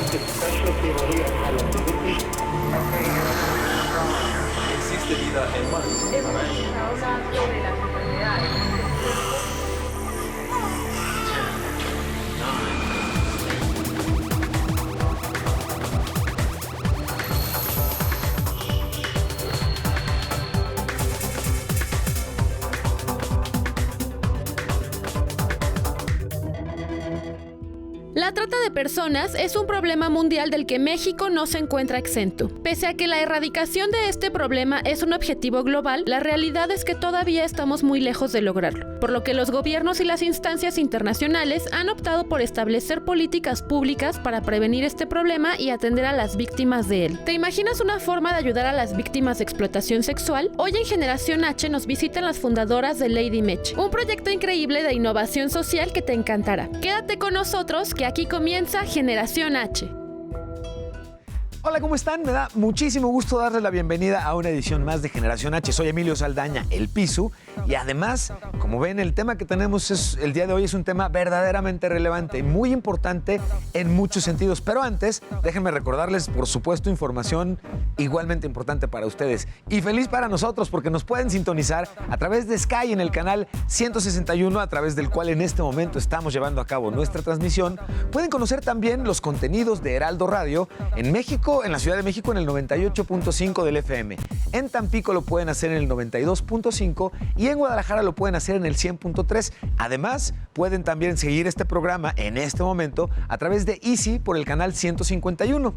Existe vida en Marte. Hemos estado hablando de las enfermedades. La trata de personas es un problema mundial del que México no se encuentra exento. Pese a que la erradicación de este problema es un objetivo global, la realidad es que todavía estamos muy lejos de lograrlo, por lo que los gobiernos y las instancias internacionales han optado por establecer políticas públicas para prevenir este problema y atender a las víctimas de él. ¿Te imaginas una forma de ayudar a las víctimas de explotación sexual? Hoy en Generación H nos visitan las fundadoras de Lady Meche, un proyecto increíble de innovación social que te encantará. Quédate con nosotros, que aquí comienza Generación H. Hola, ¿cómo están? Me da muchísimo gusto darles la bienvenida a una edición más de Generación H. Soy Emilio Saldaña, el Pisu, y además, como ven, el tema que tenemos el día de hoy es un tema verdaderamente relevante y muy importante en muchos sentidos. Pero antes, déjenme recordarles, por supuesto, información igualmente importante para ustedes y feliz para nosotros, porque nos pueden sintonizar a través de Sky en el canal 161, a través del cual en este momento estamos llevando a cabo nuestra transmisión. Pueden conocer también los contenidos de Heraldo Radio en México, en la Ciudad de México en el 98.5 del FM. En Tampico lo pueden hacer en el 92.5 y en Guadalajara lo pueden hacer en el 100.3. Además, pueden también seguir este programa en este momento a través de Easy por el canal 151.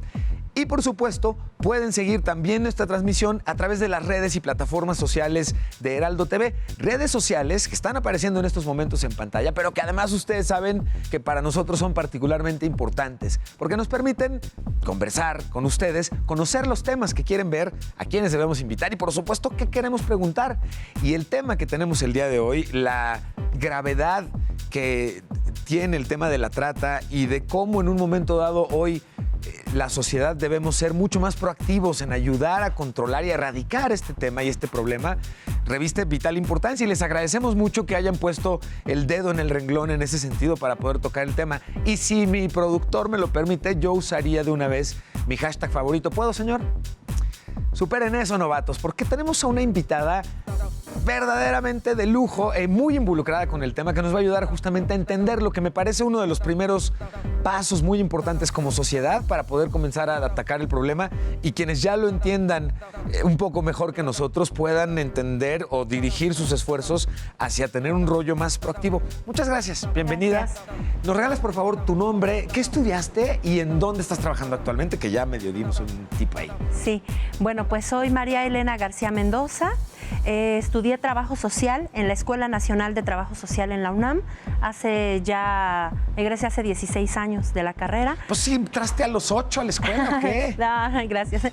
Y por supuesto, pueden seguir también nuestra transmisión a través de las redes y plataformas sociales de Heraldo TV. Redes sociales que están apareciendo en estos momentos en pantalla, pero que además ustedes saben que para nosotros son particularmente importantes, porque nos permiten conversar con ustedes, conocer los temas que quieren ver, a quienes debemos invitar y por supuesto qué queremos preguntar. Y el tema que tenemos el día de hoy, la gravedad que tiene el tema de la trata y de cómo en un momento dado hoy la sociedad debemos ser mucho más proactivos en ayudar a controlar y erradicar este tema y este problema, reviste vital importancia y les agradecemos mucho que hayan puesto el dedo en el renglón en ese sentido para poder tocar el tema. Y si mi productor me lo permite, yo usaría de una vez mi hashtag favorito. ¿Puedo, señor? Superen eso, novatos, porque tenemos a una invitada verdaderamente de lujo y muy involucrada con el tema, que nos va a ayudar justamente a entender lo que me parece uno de los primeros pasos muy importantes como sociedad para poder comenzar a atacar el problema y quienes ya lo entiendan un poco mejor que nosotros puedan entender o dirigir sus esfuerzos hacia tener un rollo más proactivo. Muchas gracias, bienvenida. Gracias. ¿Nos regalas por favor tu nombre, qué estudiaste y en dónde estás trabajando actualmente? Que ya medio dimos un tip ahí. Sí, bueno, pues soy María Elena García Mendoza. Estudié Trabajo Social en la Escuela Nacional de Trabajo Social en la UNAM. Egresé hace 16 años de la carrera. Pues sí, entraste a los 8 a la escuela, ¿o qué? No, gracias.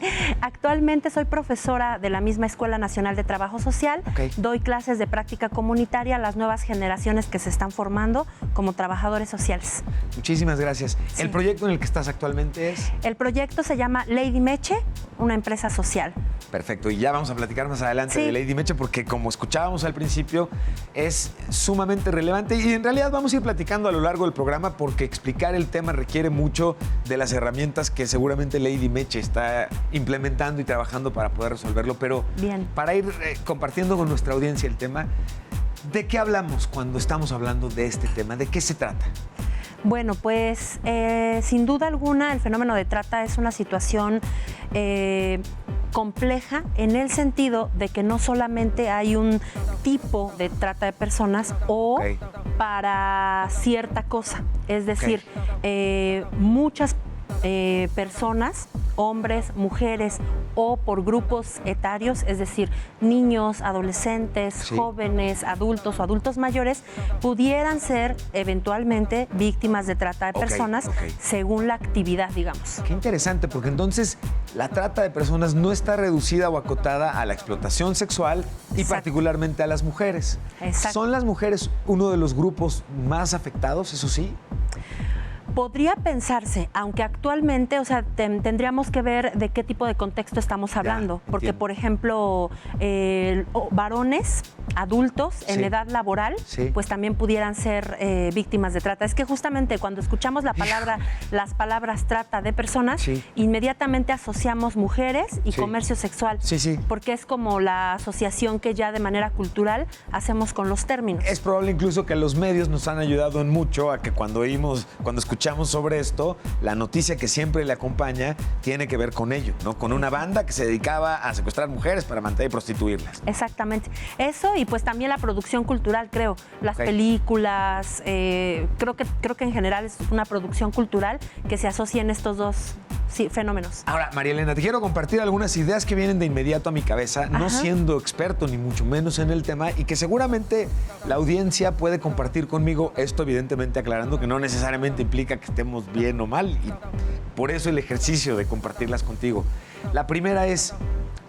Actualmente soy profesora de la misma Escuela Nacional de Trabajo Social. Okay. Doy clases de práctica comunitaria a las nuevas generaciones que se están formando como trabajadores sociales. Muchísimas gracias. Sí. ¿El proyecto en el que estás actualmente es? El proyecto se llama Lady Meche, una empresa social. Perfecto, y ya vamos a platicar más adelante Sí. de Lady Meche, porque como escuchábamos al principio, es sumamente relevante y en realidad vamos a ir platicando a lo largo del programa porque explicar el tema requiere mucho de las herramientas que seguramente Lady Meche está implementando y trabajando para poder resolverlo, pero Bien. para ir compartiendo con nuestra audiencia el tema, ¿de qué hablamos cuando estamos hablando de este tema? ¿De qué se trata? Bueno, pues sin duda alguna el fenómeno de trata es una situación compleja en el sentido de que no solamente hay un tipo de trata de personas o Ok. para cierta cosa, es decir, muchas personas, hombres, mujeres o por grupos etarios, es decir, niños, adolescentes, Sí. jóvenes, adultos o adultos mayores, pudieran ser eventualmente víctimas de trata de Ok, personas ok. según la actividad, digamos. Qué interesante, porque entonces la trata de personas no está reducida o acotada a la explotación sexual y Exacto. particularmente a las mujeres. Exacto. ¿Son las mujeres uno de los grupos más afectados, eso sí? Podría pensarse, aunque actualmente, o sea, tendríamos que ver de qué tipo de contexto estamos hablando, porque entiendo. por ejemplo, varones adultos en Sí. edad laboral, Sí. pues también pudieran ser víctimas de trata. Es que justamente cuando escuchamos las palabras trata de personas, Sí. inmediatamente asociamos mujeres y Sí. comercio sexual. Sí, sí. Porque es como la asociación que ya de manera cultural hacemos con los términos. Es probable incluso que los medios nos han ayudado en mucho a que cuando escuchamos sobre esto, la noticia que siempre le acompaña tiene que ver con ello, ¿no? Con una banda que se dedicaba a secuestrar mujeres para mantener y prostituirlas. Exactamente. Eso y pues también la producción cultural, creo. Las Ok. películas, creo que en general es una producción cultural que se asocia en estos dos fenómenos. Ahora, María Elena, te quiero compartir algunas ideas que vienen de inmediato a mi cabeza, no Ajá. siendo experto ni mucho menos en el tema, y que seguramente la audiencia puede compartir conmigo, esto evidentemente aclarando que no necesariamente implica que estemos bien o mal, y por eso el ejercicio de compartirlas contigo. La primera es,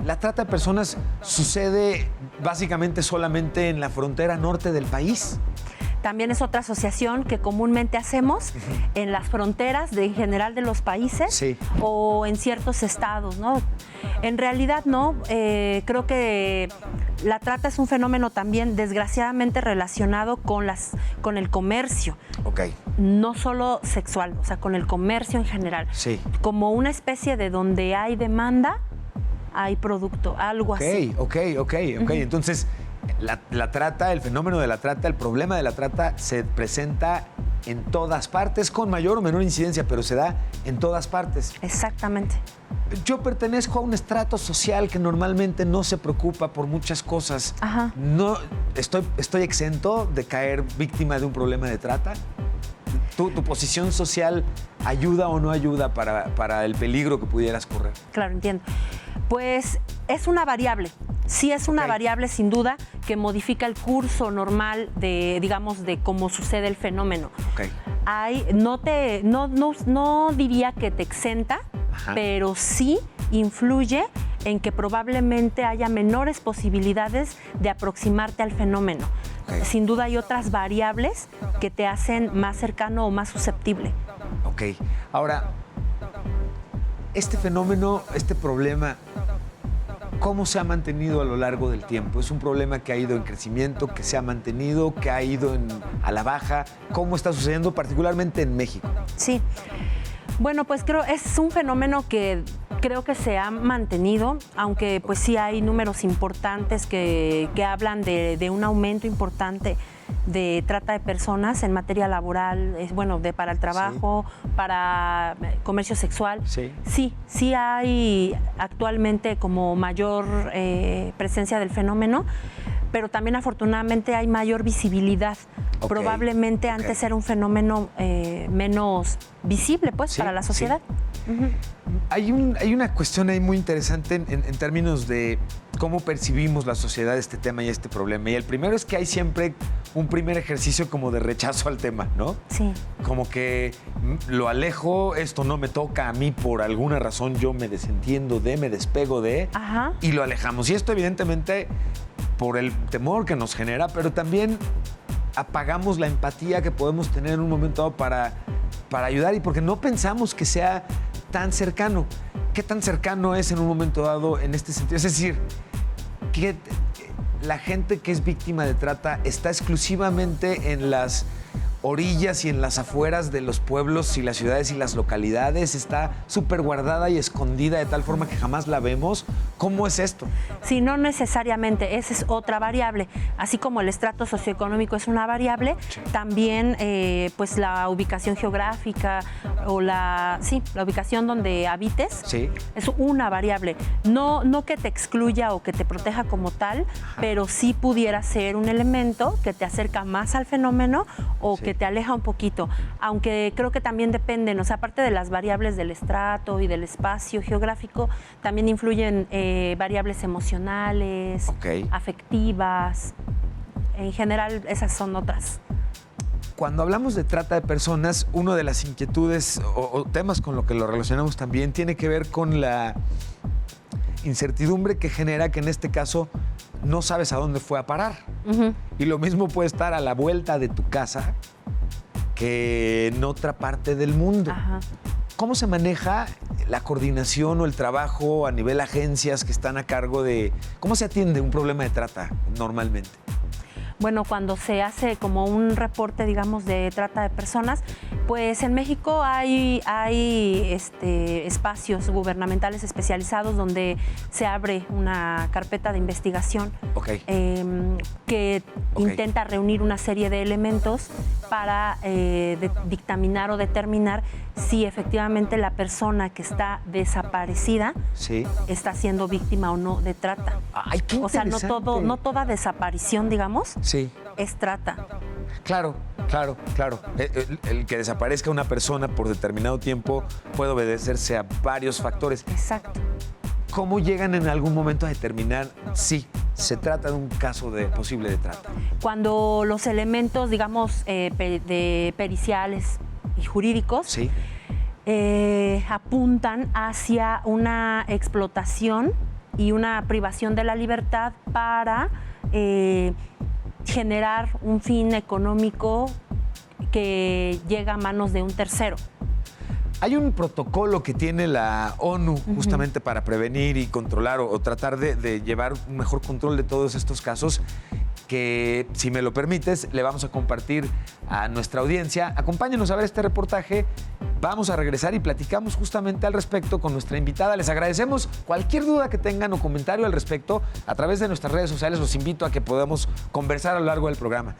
la trata de personas sucede básicamente solamente en la frontera norte del país. También es otra asociación que comúnmente hacemos en las fronteras en general de los países Sí. o en ciertos estados, ¿no? En realidad no, creo que la trata es un fenómeno también desgraciadamente relacionado con el comercio, Ok, no solo sexual, o sea, con el comercio en general. sí. Como una especie de donde hay demanda, hay producto, algo así. Ok. Entonces, la trata, el fenómeno de la trata, el problema de la trata se presenta en todas partes, con mayor o menor incidencia, pero se da en todas partes. Exactamente. Yo pertenezco a un estrato social que normalmente no se preocupa por muchas cosas. Ajá. No, estoy exento de caer víctima de un problema de trata. ¿Tu posición social ayuda o no ayuda para el peligro que pudieras correr? Claro, entiendo. Pues es una variable. Sí es una Ok. variable sin duda que modifica el curso normal de cómo sucede el fenómeno. Ok. No diría que te exenta, Ajá. pero sí influye en que probablemente haya menores posibilidades de aproximarte al fenómeno. Ok. Sin duda hay otras variables que te hacen más cercano o más susceptible. Ok. Ahora, este fenómeno, este problema, ¿cómo se ha mantenido a lo largo del tiempo? ¿Es un problema que ha ido en crecimiento, que se ha mantenido, que ha ido a la baja? ¿Cómo está sucediendo particularmente en México? Sí. Bueno, pues es un fenómeno que creo que se ha mantenido, aunque pues sí hay números importantes que hablan de un aumento importante de trata de personas en materia laboral, para el trabajo, para comercio sexual. Sí. Sí hay actualmente como mayor presencia del fenómeno, pero también afortunadamente hay mayor visibilidad. Ok, Probablemente ok. antes era un fenómeno menos visible, pues, Sí, para la sociedad. Ujú. Hay una cuestión ahí muy interesante en términos de cómo percibimos la sociedad este tema y este problema. Y el primero es que hay siempre un primer ejercicio como de rechazo al tema, ¿no? Sí. Como que lo alejo, esto no me toca a mí por alguna razón, yo me desentiendo me despego de, Ajá. y lo alejamos. Y esto evidentemente por el temor que nos genera, pero también apagamos la empatía que podemos tener en un momento dado para ayudar y porque no pensamos que sea tan cercano. ¿Qué tan cercano es en un momento dado en este sentido? Es decir, que la gente que es víctima de trata está exclusivamente en las orillas y en las afueras de los pueblos y las ciudades y las localidades, está súper guardada y escondida de tal forma que jamás la vemos. ¿Cómo es esto? Sí, no necesariamente, esa es otra variable. Así como el estrato socioeconómico es una variable, también pues la ubicación geográfica o la ubicación donde habites Sí. es una variable. No que te excluya o que te proteja como tal, pero sí pudiera ser un elemento que te acerca más al fenómeno o Sí. que te aleja un poquito. Aunque creo que también dependen, o sea, aparte de las variables del estrato y del espacio geográfico, también influyen variables emocionales, Ok. afectivas. En general, esas son otras. Cuando hablamos de trata de personas, una de las inquietudes o temas con lo que lo relacionamos también tiene que ver con la incertidumbre que genera que en este caso no sabes a dónde fue a parar. Ujú. Y lo mismo puede estar a la vuelta de tu casa que en otra parte del mundo. Ajá. ¿Cómo se maneja la coordinación o el trabajo a nivel agencias que están a cargo de cómo se atiende un problema de trata normalmente? Bueno, cuando se hace como un reporte, digamos, de trata de personas, pues en México hay espacios gubernamentales especializados donde se abre una carpeta de investigación que intenta reunir una serie de elementos para dictaminar o determinar si efectivamente la persona que está desaparecida está siendo víctima o no de trata. Ay, qué interesante. O sea, no toda desaparición, digamos, es trata. Claro. El que desaparezca una persona por determinado tiempo puede obedecerse a varios factores. Exacto. ¿Cómo llegan en algún momento a determinar si se trata de un caso posible de trata? Cuando los elementos, digamos, de periciales y jurídicos apuntan hacia una explotación y una privación de la libertad para generar un fin económico que llega a manos de un tercero. Hay un protocolo que tiene la ONU justamente para prevenir y controlar o tratar de llevar un mejor control de todos estos casos que, si me lo permites, le vamos a compartir a nuestra audiencia. Acompáñenos a ver este reportaje. Vamos a regresar y platicamos justamente al respecto con nuestra invitada. Les agradecemos cualquier duda que tengan o comentario al respecto a través de nuestras redes sociales. Los invito a que podamos conversar a lo largo del programa.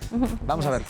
Vamos a ver.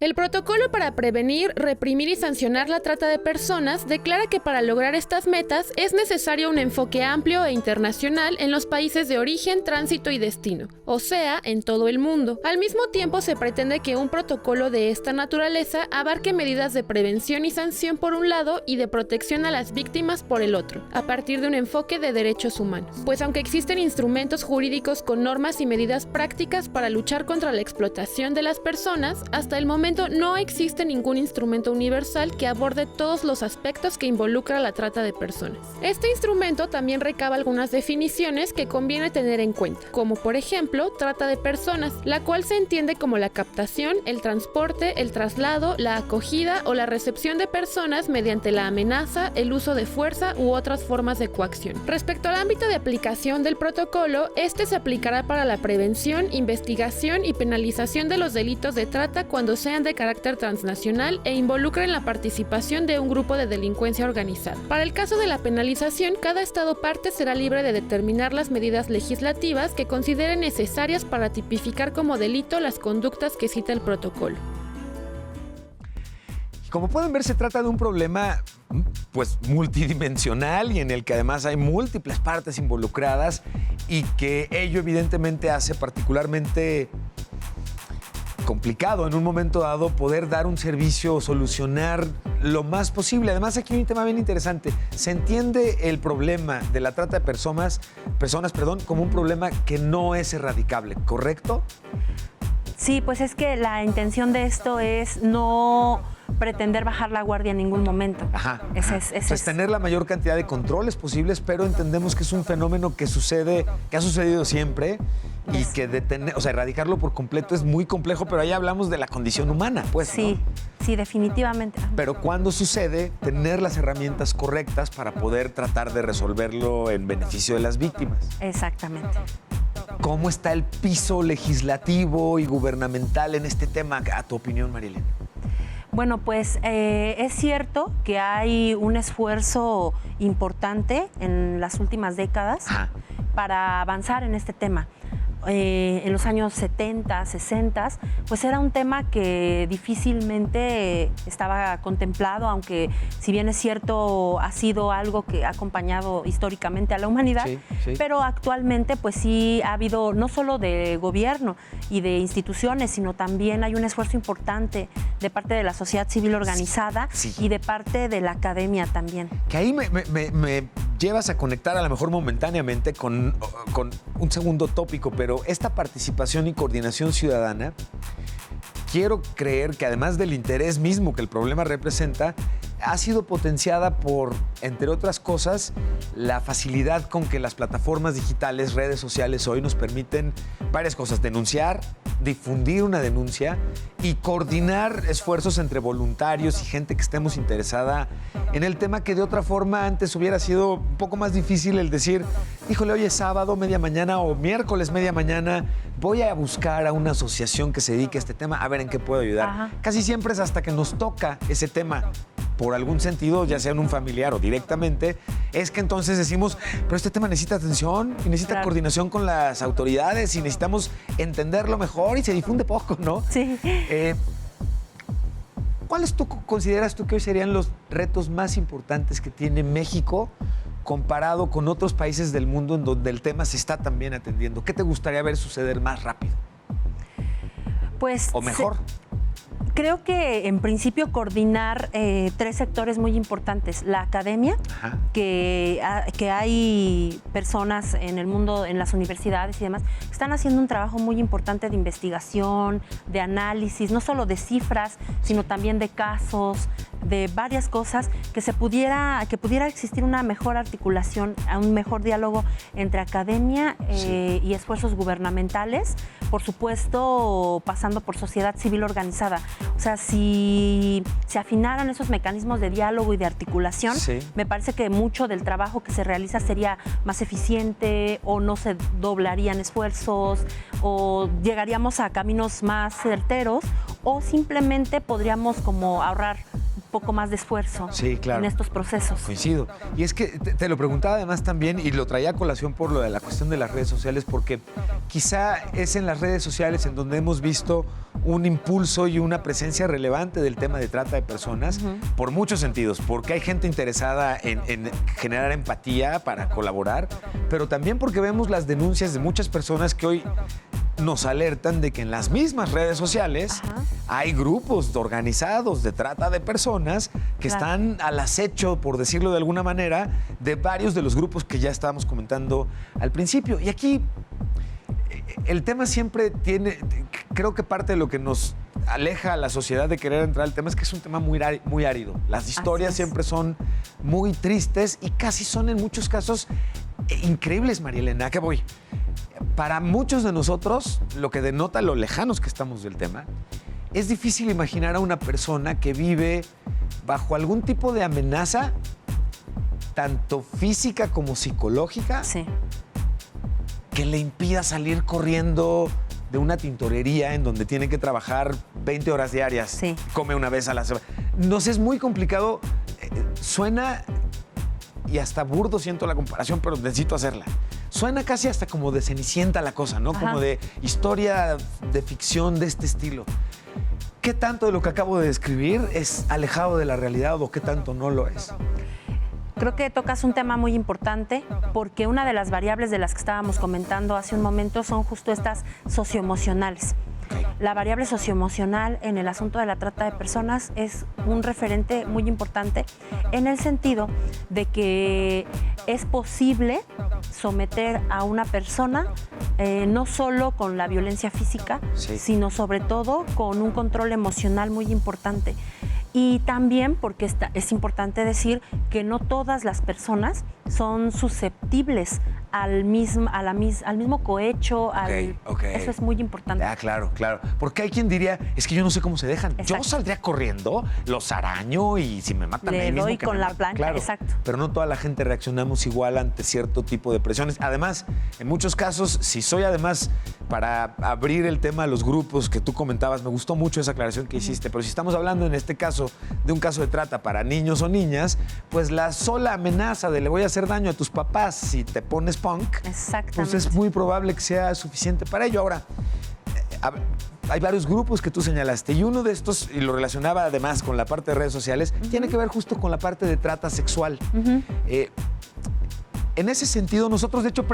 El protocolo para prevenir, reprimir y sancionar la trata de personas declara que para lograr estas metas es necesario un enfoque amplio e internacional en los países de origen, tránsito y destino, o sea, en todo el mundo. Al mismo tiempo, se pretende que un protocolo de esta naturaleza abarque medidas de prevención y sanción por un lado y de protección a las víctimas por el otro, a partir de un enfoque de derechos humanos. Pues aunque existen instrumentos jurídicos con normas y medidas prácticas para luchar contra la explotación de las personas, hasta el momento no existe ningún instrumento universal que aborde todos los aspectos que involucra la trata de personas. Este instrumento también recaba algunas definiciones que conviene tener en cuenta, como por ejemplo, trata de personas, la cual se entiende como la captación, el transporte, el traslado, la acogida o la recepción de personas mediante la amenaza, el uso de fuerza u otras formas de coacción. Respecto al ámbito de aplicación del protocolo, este se aplicará para la prevención, investigación y penalización de los delitos de trata cuando sean de carácter transnacional e involucren la participación de un grupo de delincuencia organizada. Para el caso de la penalización, cada estado parte será libre de determinar las medidas legislativas que considere necesarias para tipificar como delito las conductas que cita el protocolo. Como pueden ver, se trata de un problema pues multidimensional y en el que además hay múltiples partes involucradas y que ello evidentemente hace particularmente complicado en un momento dado poder dar un servicio o solucionar lo más posible. Además, aquí hay un tema bien interesante. Se entiende el problema de la trata de personas, como un problema que no es erradicable, ¿correcto? Sí, pues es que la intención de esto es no pretender bajar la guardia en ningún momento. Es tener la mayor cantidad de controles posibles, pero entendemos que es un fenómeno que ha sucedido siempre y que erradicarlo por completo es muy complejo, pero ahí hablamos de la condición humana, pues, sí, ¿no? Sí, definitivamente. Pero cuando sucede, tener las herramientas correctas para poder tratar de resolverlo en beneficio de las víctimas. Exactamente. ¿Cómo está el piso legislativo y gubernamental en este tema, a tu opinión, Marilyn? Bueno, pues es cierto que hay un esfuerzo importante en las últimas décadas para avanzar en este tema. En los años 70, 60, pues era un tema que difícilmente estaba contemplado, aunque si bien es cierto ha sido algo que ha acompañado históricamente a la humanidad, pero actualmente pues sí ha habido no solo de gobierno y de instituciones, sino también hay un esfuerzo importante de parte de la sociedad civil organizada y de parte de la academia también. Que ahí me llevas a conectar a lo mejor momentáneamente con un segundo tópico, pero esta participación y coordinación ciudadana, quiero creer que además del interés mismo que el problema representa, ha sido potenciada por, entre otras cosas, la facilidad con que las plataformas digitales, redes sociales hoy nos permiten varias cosas: denunciar, difundir una denuncia y coordinar esfuerzos entre voluntarios y gente que estemos interesada en el tema, que de otra forma antes hubiera sido un poco más difícil el decir, híjole, hoy es sábado, media mañana, o miércoles, media mañana, voy a buscar a una asociación que se dedique a este tema, a ver en qué puedo ayudar. Ajá. Casi siempre es hasta que nos toca ese tema por algún sentido, ya sea en un familiar o directamente, es que entonces decimos, pero este tema necesita atención y necesita Claro. coordinación con las autoridades y necesitamos entenderlo mejor, y se difunde poco, ¿no? Sí. ¿Cuáles consideras tú que hoy serían los retos más importantes que tiene México comparado con otros países del mundo en donde el tema se está también atendiendo? ¿Qué te gustaría ver suceder más rápido Pues o mejor? creo que en principio coordinar 3 sectores muy importantes. La academia, Ajá. que hay personas en el mundo, en las universidades y demás, que están haciendo un trabajo muy importante de investigación, de análisis, no solo de cifras, sino también de casos, de varias cosas, que pudiera existir una mejor articulación, un mejor diálogo entre academia y esfuerzos gubernamentales, por supuesto pasando por sociedad civil organizada. O sea, si se afinaran esos mecanismos de diálogo y de articulación, Sí. me parece que mucho del trabajo que se realiza sería más eficiente, o no se doblarían esfuerzos, o llegaríamos a caminos más certeros, o simplemente podríamos como ahorrar un poco más de esfuerzo Sí, claro. en estos procesos. Coincido. Y es que te lo preguntaba además también, y lo traía a colación por lo de la cuestión de las redes sociales, porque quizá es en las redes sociales en donde hemos visto un impulso y una presencia relevante del tema de trata de personas, por muchos sentidos, porque hay gente interesada en generar empatía para colaborar, pero también porque vemos las denuncias de muchas personas que hoy nos alertan de que en las mismas redes sociales Ajá. hay grupos organizados de trata de personas que Claro. están al acecho, por decirlo de alguna manera, de varios de los grupos que ya estábamos comentando al principio. Y aquí el tema siempre tiene, creo que parte de lo que nos aleja a la sociedad de querer entrar al tema es que es un tema muy árido. Las historias es. siempre son muy tristes y casi son en muchos casos increíbles, María Elena. ¿A qué voy? Para muchos de nosotros, lo que denota lo lejanos que estamos del tema, es difícil imaginar a una persona que vive bajo algún tipo de amenaza, tanto física como psicológica, Sí. que le impida salir corriendo de una tintorería en donde tiene que trabajar 20 horas diarias, Sí. come una vez a la semana. No sé, es muy complicado. Suena, y hasta burdo siento la comparación, pero necesito hacerla. Suena casi hasta como de Cenicienta la cosa, ¿no? Ajá. Como de historia de ficción de este estilo. ¿Qué tanto de lo que acabo de describir es alejado de la realidad o qué tanto no lo es? Creo que tocas un tema muy importante, porque una de las variables de las que estábamos comentando hace un momento son justo estas socioemocionales. La variable socioemocional en el asunto de la trata de personas es un referente muy importante, en el sentido de que es posible someter a una persona no solo con la violencia física, Sí. sino sobre todo con un control emocional muy importante. Y también porque es importante decir que no todas las personas son susceptibles al mismo cohecho. Ok. Eso es muy importante. Ah, claro, claro. Porque hay quien diría, es que yo no sé cómo se dejan. Yo Exacto. saldría corriendo, los araño y si me matan Le ahí mismo doy que con me la maten. plancha, Claro. exacto. Pero no toda la gente reaccionamos igual ante cierto tipo de presiones. Además, en muchos casos, si soy además, para abrir el tema a los grupos que tú comentabas, me gustó mucho esa aclaración que hiciste, pero si estamos hablando en este caso de un caso de trata para niños o niñas, pues la sola amenaza de le voy a hacer daño a tus papás si te pones punk, Exactamente. pues es muy probable que sea suficiente para ello. Ahora, hay varios grupos que tú señalaste y uno de estos, y lo relacionaba además con la parte de redes sociales, tiene que ver justo con la parte de trata sexual. En ese sentido, nosotros de hecho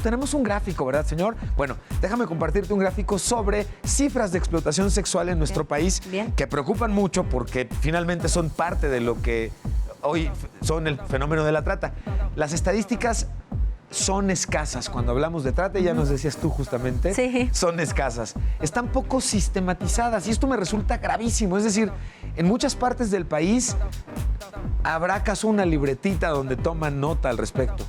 tenemos un gráfico, ¿verdad, señor? Bueno, déjame compartirte un gráfico sobre cifras de explotación sexual en nuestro país, Bien. que preocupan mucho porque finalmente son parte de lo que hoy son el fenómeno de la trata. Las estadísticas son escasas. Cuando hablamos de trata, ya nos decías tú justamente, Sí. son escasas. Están poco sistematizadas y esto me resulta gravísimo. Es decir, en muchas partes del país ¿Habrá acaso una libretita donde toman nota al respecto?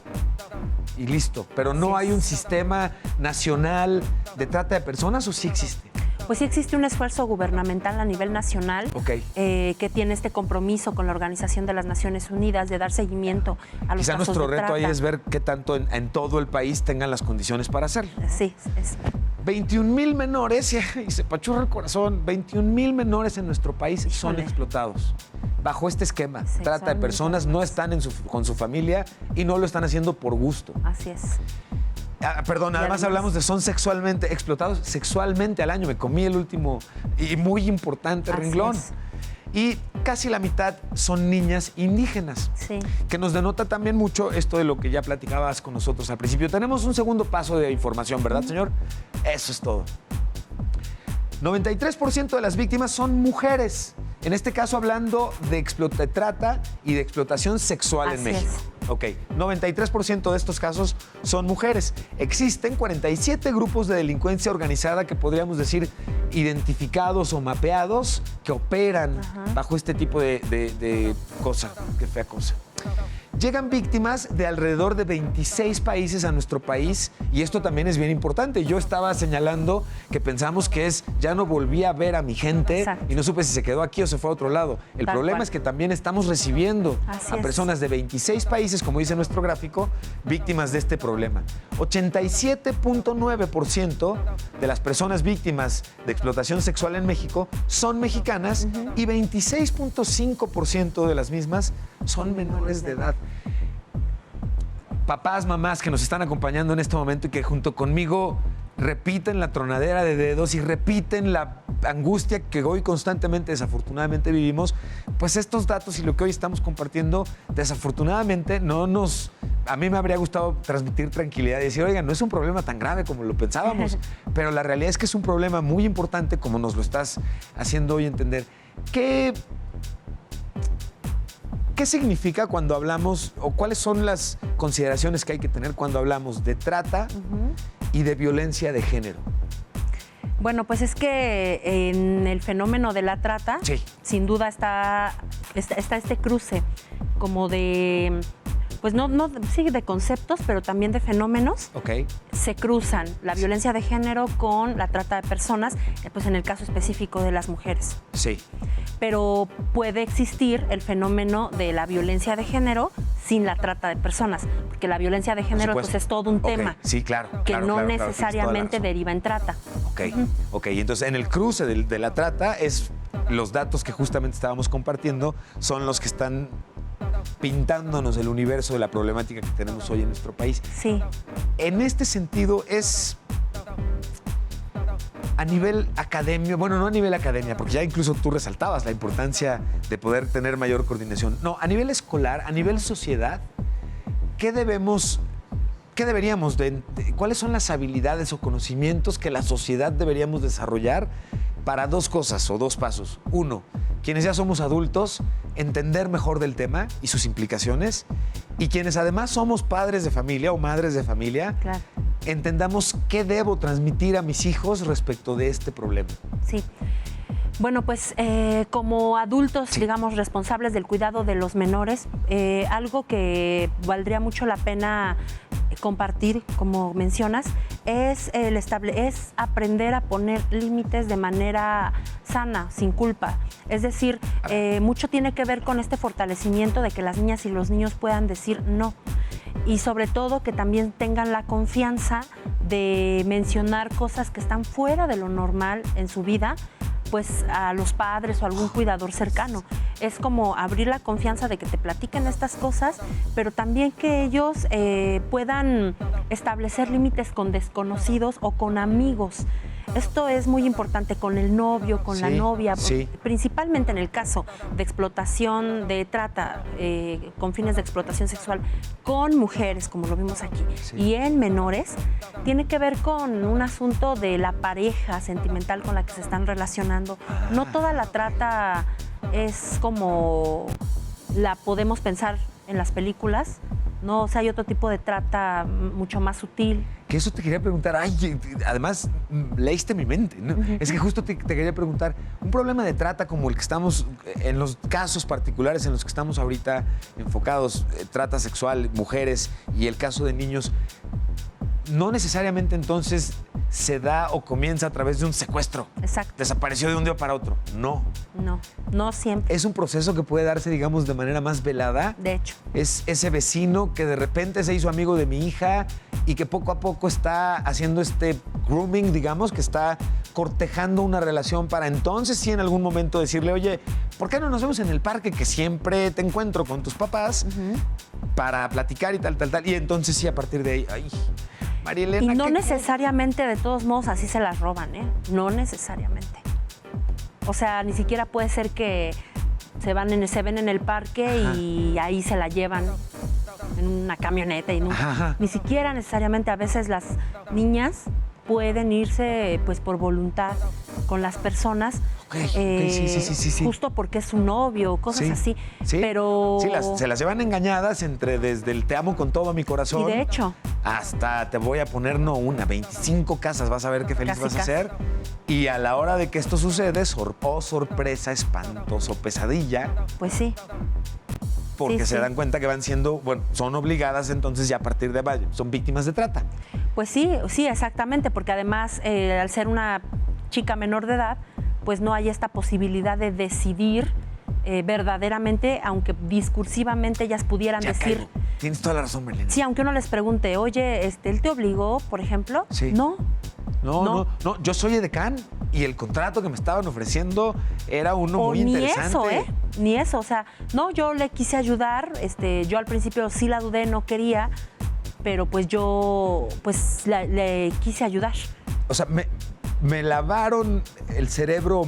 Y listo. Pero no hay un sistema nacional de trata de personas, ¿o sí existe? Pues sí existe un esfuerzo gubernamental a nivel nacional que tiene este compromiso con la Organización de las Naciones Unidas de dar seguimiento a los Quizá casos nuestro de reto trata. ahí es ver qué tanto en todo el país tengan las condiciones para hacerlo. Sí, es 21,000 menores, y se pachurra el corazón, 21,000 menores en nuestro país son Híjole. explotados bajo este esquema. Trata de Sexualmente. personas, no están con su familia y no lo están haciendo por gusto. Así es. Perdón, además hablamos de son sexualmente explotados sexualmente al año. Me comí el último y muy importante Así renglón. es. Y casi la mitad son niñas indígenas, Sí. que nos denota también mucho esto de lo que ya platicabas con nosotros al principio. Tenemos un segundo paso de información, ¿verdad, señor? Eso es todo. 93% de las víctimas son mujeres. En este caso hablando de trata y de explotación sexual en Así México. Ok, 93% de estos casos son mujeres. Existen 47 grupos de delincuencia organizada que podríamos decir identificados o mapeados que operan bajo este tipo de cosa. Qué fea cosa. Llegan víctimas de alrededor de 26 países a nuestro país y esto también es bien importante. Yo estaba señalando que pensamos que ya no volví a ver a mi gente. Exacto. Y no supe si se quedó aquí o se fue a otro lado. El Tal problema cual. es que también estamos recibiendo Así a es. personas de 26 países, como dice nuestro gráfico, víctimas de este problema. 87.9% de las personas víctimas de explotación sexual en México son mexicanas y 26.5% de las mismas son menores de edad. Papás, mamás que nos están acompañando en este momento y que junto conmigo repiten la tronadera de dedos y repiten la angustia que hoy constantemente, desafortunadamente, vivimos, pues estos datos y lo que hoy estamos compartiendo, desafortunadamente, a mí me habría gustado transmitir tranquilidad y decir, oigan, no es un problema tan grave como lo pensábamos, pero la realidad es que es un problema muy importante como nos lo estás haciendo hoy entender. ¿Qué significa cuando hablamos o cuáles son las consideraciones que hay que tener cuando hablamos de trata y de violencia de género? Bueno, pues es que en el fenómeno de la trata, sin duda está este cruce como de, pues no sí, de conceptos, pero también de fenómenos. Se cruzan la violencia de género con la trata de personas, pues en el caso específico de las mujeres. Sí. Pero puede existir el fenómeno de la violencia de género sin la trata de personas, porque la violencia de género pues, es todo un tema. Sí, claro. Que claro, no claro, necesariamente deriva en trata. Ok, y entonces en el cruce de la trata los datos que justamente estábamos compartiendo son los que están pintándonos el universo de la problemática que tenemos hoy en nuestro país. Sí. En este sentido es a nivel academia, bueno, no a nivel academia, porque ya incluso tú resaltabas la importancia de poder tener mayor coordinación. No, a nivel escolar, a nivel sociedad, ¿cuáles son las habilidades o conocimientos que la sociedad deberíamos desarrollar para dos cosas o dos pasos? Uno, quienes ya somos adultos, entender mejor del tema y sus implicaciones, y quienes además somos padres de familia o madres de familia, Claro. entendamos qué debo transmitir a mis hijos respecto de este problema. Sí. Bueno, pues como adultos, digamos, responsables del cuidado de los menores, algo que valdría mucho la pena compartir, como mencionas, es aprender a poner límites de manera sana, sin culpa. Es decir, mucho tiene que ver con este fortalecimiento de que las niñas y los niños puedan decir no. Y sobre todo que también tengan la confianza de mencionar cosas que están fuera de lo normal en su vida, pues a los padres o algún cuidador cercano. Es como abrir la confianza de que te platiquen estas cosas, pero también que ellos puedan establecer límites con desconocidos o con amigos. Esto es muy importante con el novio, con la novia, principalmente en el caso de explotación, de trata, con fines de explotación sexual, con mujeres, como lo vimos aquí, y en menores, tiene que ver con un asunto de la pareja sentimental con la que se están relacionando. No toda la trata es como la podemos pensar en las películas, ¿no? O sea, hay otro tipo de trata mucho más sutil. que eso te quería preguntar. Ay, además, leíste mi mente, ¿no? Es que justo te quería preguntar, un problema de trata como el que estamos, en los casos particulares en los que estamos ahorita enfocados, trata sexual, mujeres y el caso de niños, no necesariamente entonces se da o comienza a través de un secuestro. Exacto. Desapareció de un día para otro. No. No siempre. Es un proceso que puede darse, digamos, de manera más velada. De hecho. Es ese vecino que de repente se hizo amigo de mi hija y que poco a poco está haciendo este grooming, digamos, que está cortejando una relación para entonces sí en algún momento decirle, oye, ¿por qué no nos vemos en el parque que siempre te encuentro con tus papás para platicar y tal? Y entonces sí, a partir de ahí, ay, María Elena, y no necesariamente, de todos modos, así se las roban, ¿eh? No necesariamente. O sea, ni siquiera puede ser que se ven en el parque y ahí se la llevan en una camioneta y ni siquiera necesariamente. A veces las niñas pueden irse pues por voluntad con las personas, sí. justo porque es su novio, cosas así. Sí. Pero sí, se las llevan engañadas desde el te amo con todo mi corazón. Y de hecho, hasta te voy a poner no una, 25 casas, vas a ver qué feliz Casi, vas a casi. ser. Y a la hora de que esto sucede, sorpresa, espantoso, pesadilla, pues sí. porque Sí, se sí. dan cuenta que van siendo, bueno, son obligadas entonces ya a partir de son víctimas de trata. Pues sí, exactamente, porque además al ser una chica menor de edad, pues no hay esta posibilidad de decidir verdaderamente, aunque discursivamente ellas pudieran Ya decir... caigo. Tienes toda la razón, Belén. Sí, aunque uno les pregunte, oye, ¿él te obligó, por ejemplo? Sí. No. No, yo soy edecán y el contrato que me estaban ofreciendo era uno O muy ni interesante. eso, ¿eh? Ni eso, o sea, no, yo le quise ayudar, yo al principio sí la dudé, no quería, pero pues yo pues le quise ayudar. O sea, me lavaron el cerebro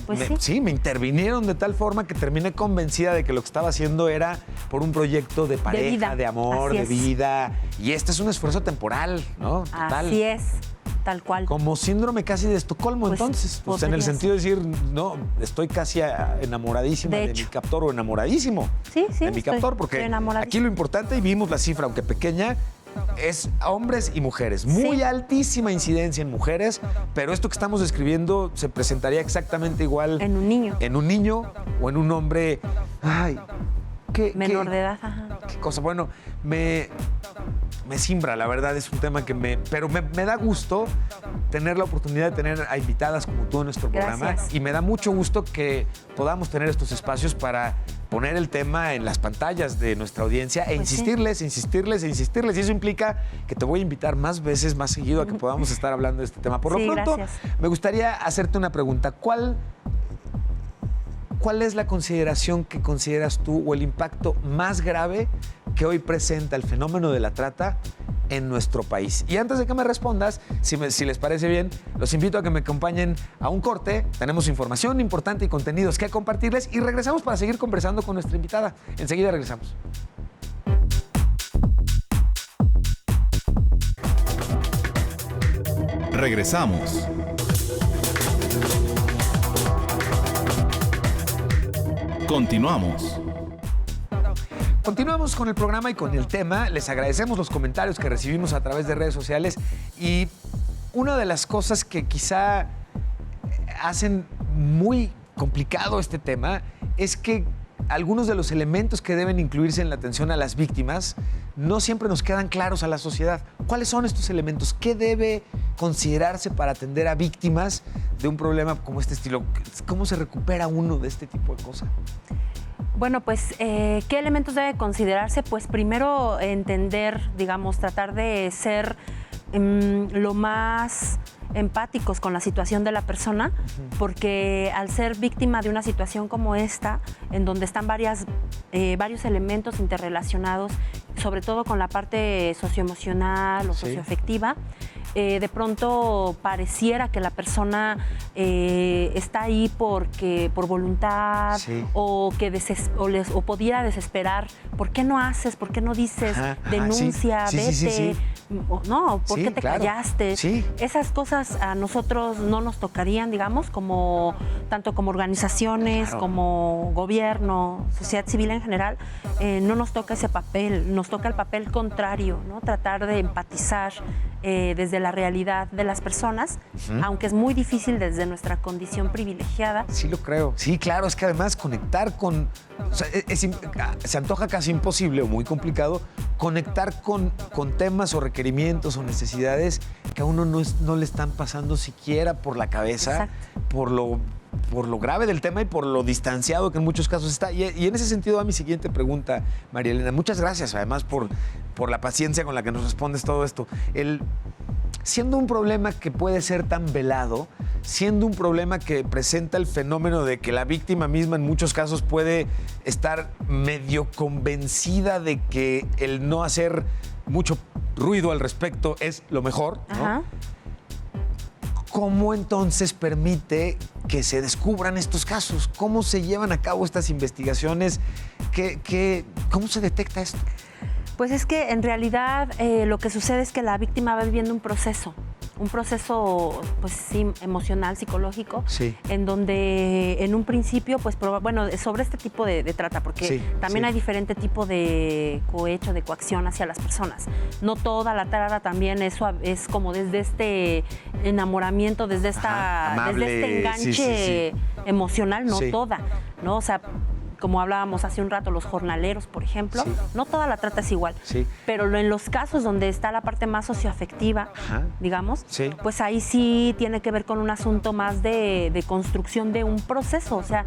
Pues sí, me intervinieron de tal forma que terminé convencida de que lo que estaba haciendo era por un proyecto de pareja, vida. de amor, Así de es. vida. Y este es un esfuerzo temporal, ¿no? Total. Así es, tal cual. Como síndrome casi de Estocolmo, Pues, entonces. Pues en el podría sentido de decir, no, estoy casi enamoradísima De de hecho. mi captor o enamoradísimo Sí, de mi captor, estoy porque enamoradísima. aquí lo importante, y vimos la cifra, aunque pequeña, es hombres y mujeres. Muy Sí. altísima incidencia en mujeres, pero esto que estamos describiendo se presentaría exactamente igual En un niño. en un niño o en un hombre. Ay, Menor de edad, ajá. qué cosa. Bueno, me simbra, la verdad, es un tema que pero me da gusto tener la oportunidad de tener a invitadas como tú en nuestro programa. Gracias. Y me da mucho gusto que podamos tener estos espacios para poner el tema en las pantallas de nuestra audiencia e Pues sí. insistirles. Y eso implica que te voy a invitar más veces, más seguido, a que podamos estar hablando de este tema. Por lo Sí, pronto, gracias. me gustaría hacerte una pregunta. ¿Cuál es la consideración que consideras tú o el impacto más grave que hoy presenta el fenómeno de la trata en nuestro país? Y antes de que me respondas, si les parece bien, los invito a que me acompañen a un corte. Tenemos información importante y contenidos que compartirles y regresamos para seguir conversando con nuestra invitada. Enseguida regresamos. Regresamos. Continuamos. Continuamos con el programa y con el tema. Les agradecemos los comentarios que recibimos a través de redes sociales y una de las cosas que quizá hacen muy complicado este tema es que algunos de los elementos que deben incluirse en la atención a las víctimas no siempre nos quedan claros a la sociedad. ¿Cuáles son estos elementos? ¿Qué debe considerarse para atender a víctimas de un problema como este estilo? ¿Cómo se recupera uno de este tipo de cosas? Bueno, pues, ¿qué elementos debe considerarse? Pues primero entender, digamos, tratar de ser lo más empáticos con la situación de la persona, porque al ser víctima de una situación como esta, en donde están varios elementos interrelacionados, sobre todo con la parte socioemocional o Sí. socioafectiva, de pronto pareciera que la persona está ahí por voluntad, Sí. o pudiera desesperar. ¿Por qué no haces? ¿Por qué no dices? Ajá, Denuncia, sí. vete. Sí. No, ¿por Sí, qué te claro. callaste? Sí. Esas cosas a nosotros no nos tocarían, digamos, tanto como organizaciones, Claro. como gobierno, sociedad civil en general, no nos toca ese papel, nos toca el papel contrario, ¿no? Tratar de empatizar desde la realidad de las personas, aunque es muy difícil desde nuestra condición privilegiada. Sí lo creo. Sí, claro, es que además conectar con... O sea, se antoja casi imposible o muy complicado conectar con temas o requerimientos o necesidades que a uno no le están pasando siquiera por la cabeza, Exacto. por lo grave del tema y por lo distanciado que en muchos casos está. Y en ese sentido va mi siguiente pregunta, María Elena. Muchas gracias además por la paciencia con la que nos respondes todo esto. Siendo un problema que puede ser tan velado, siendo un problema que presenta el fenómeno de que la víctima misma en muchos casos puede estar medio convencida de que el no hacer mucho ruido al respecto es lo mejor, ¿no? Ajá. ¿Cómo entonces permite que se descubran estos casos? ¿Cómo se llevan a cabo estas investigaciones? ¿Cómo se detecta esto? Pues es que en realidad lo que sucede es que la víctima va viviendo un proceso, pues sí, emocional, psicológico, Sí. en donde en un principio, pues bueno, sobre este tipo de trata, porque Sí, también sí. hay diferente tipo de cohecho, de coacción hacia las personas. No toda la trata también es como desde este enamoramiento, desde Ajá, amable, desde este enganche sí. emocional, no Sí. toda, ¿no? O sea, como hablábamos hace un rato, los jornaleros, por ejemplo, Sí. no toda la trata es igual. Sí. Pero en los casos donde está la parte más socioafectiva, Ajá. digamos, Sí. pues ahí sí tiene que ver con un asunto más de construcción de un proceso. O sea,